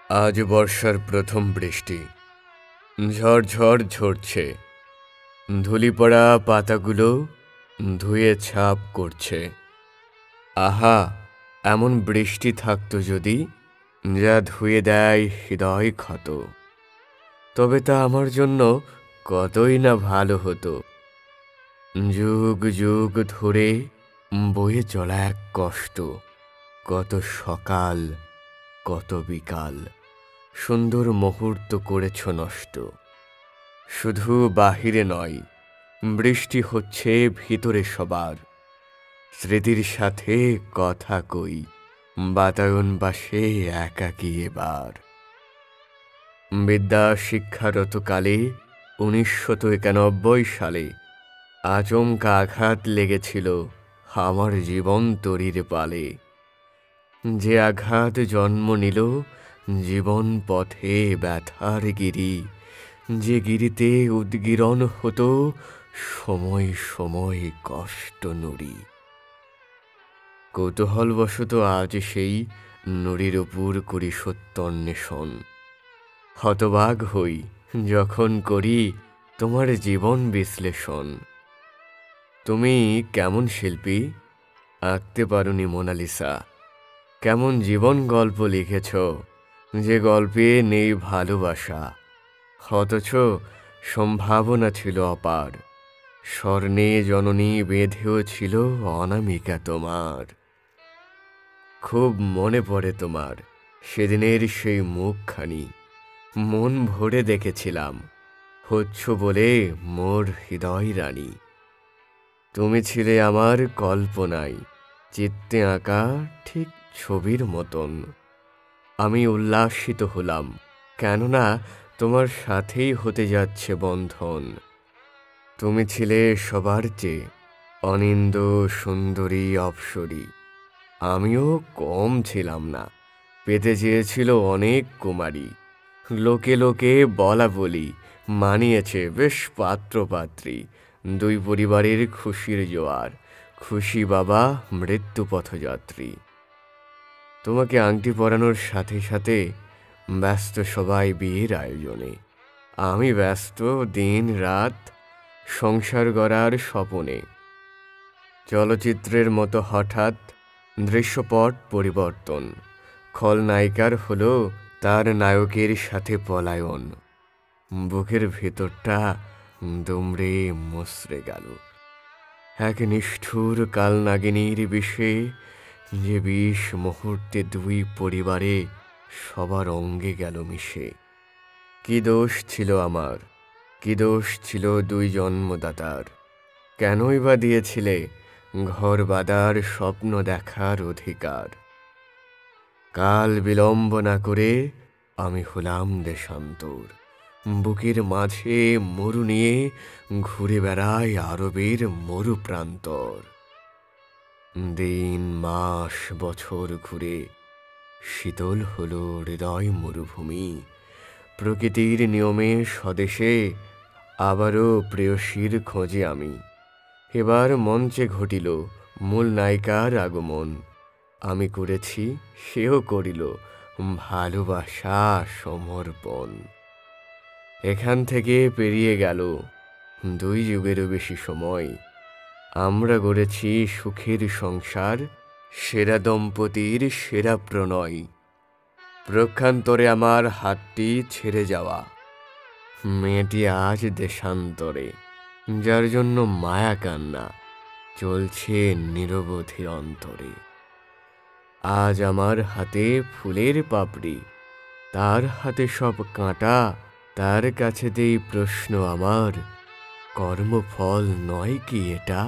আজ বর্ষার প্রথম বৃষ্টি ঝড় ঝরছে। ধুলি পড়া পাতাগুলো ধুয়ে ছাপ করছে। আহা, এমন বৃষ্টি থাকতো যদি, যা ধুয়ে দেয় হৃদয় ক্ষত, তবে তা আমার জন্য কতই না ভালো হতো। যুগ যুগ ধরে বয়ে চলা এক কষ্ট, কত সকাল কত বিকাল, সুন্দর মুহূর্ত করেছ নষ্ট। শুধু বাহিরে নয়, বৃষ্টি হচ্ছে ভিতরে সবার। স্মৃতির সাথে কথা কই, বাতায়ন বাসে একাকী এবার। বিদ্যা শিক্ষারত কালে 1991 সালে আচমকা আঘাত লেগেছিল আমার জীবন তরির পালে। যে আঘাত জন্ম নিল জীবন পথে ব্যথার গিরি, যে গিরিতে উদ্গীরণ হতো সময় সময় কষ্ট নুরি। কৌতূহলবশত আজ সেই নুরির উপর করি সত্য অন্বেষণ। হতবাগ হই যখন করি তোমার জীবন বিশ্লেষণ। তুমি কেমন শিল্পী, আঁকতে পারোনি মোনালিসা। কেমন জীবন গল্প লিখেছ, যে গল্পে নেই ভালোবাসা, অথচ সম্ভাবনা ছিল অপার। স্বর্ণে জননী বেঁধেও ছিল অনামিকা তোমার। খুব মনে পড়ে তোমার সেদিনের সেই মুখখানি, মন ভরে দেখেছিলাম, হচ্ছ বলে মোর হৃদয় রানী। তুমি ছিলে আমার কল্পনায় চিত্তে আঁকা ঠিক ছবির মতন। আমি উল্লাসিত হলাম, কেননা তোমার সাথেই হতে যাচ্ছে বন্ধন। তুমি ছিলে সবার চেয়ে অনিন্দ সুন্দরী অপ্সরী। আমিও কম ছিলাম না, পেতে চেয়েছিল অনেক কুমারী। লোকে লোকে বলা বলি মানিয়েছে বেশ পাত্রপাত্রী। দুই পরিবারের খুশির জোয়ার, খুশি বাবা মৃত্যু পথযাত্রী। তোমাকে আংটি পরানোর সাথে সাথে ব্যস্ত সবাই বিয়ের আয়োজনে। আমি ব্যস্ত দিন রাত সংসার গড়ার স্বপনে। চলচ্চিত্রের মতো হঠাৎ দৃশ্যপট পরিবর্তন। খলনায়িকার হলো তার নায়কের সাথে পলায়ন। বুকের ভেতরটা দুমড়ে মুচড়ে গেল এক নিষ্ঠুর কালনাগিনীর বিষে, যে বিষ মুহূর্তে দুই পরিবারে সবার অঙ্গে গেল মিশে। কি দোষ ছিল আমার, কি দোষ ছিল দুই জন্মদাতার? কেনই বা দিয়েছিলে ঘর বাঁধার স্বপ্ন দেখার অধিকার? কাল বিলম্ব না করে আমি হলাম দেশান্তর। বুকের মাঝে মরু নিয়ে ঘুরে বেড়ায় আরবের মরু প্রান্তর। দিন মাস বছর ঘুরে শীতল হলো হৃদয় মরুভূমি। প্রকৃতির নিয়মে স্বদেশে আবারও প্রেয়সীর খোঁজে আমি। এবার মঞ্চে ঘটিল মূল নায়িকার আগমন। আমি করেছি, সেও করিল ভালোবাসা সমর্পণ। এখান থেকে পেরিয়ে গেল 2 যুগেরও বেশি সময়। আমরা গড়েছি সুখের সংসার, সেরা দম্পতির সেরা প্রণয়। প্রক্ষান্তরে আমার হাতটি ছেড়ে যাওয়া মেয়েটি আজ দেশান্তরে, যার জন্য মায়া কান্না চলছে নিরবধি অন্তরে। আজ আমার হাতে ফুলের পাপড়ি, তার হাতে সব কাঁটা। তার কাছে দেই প্রশ্ন আমার, কর্মফল নয় কি এটা?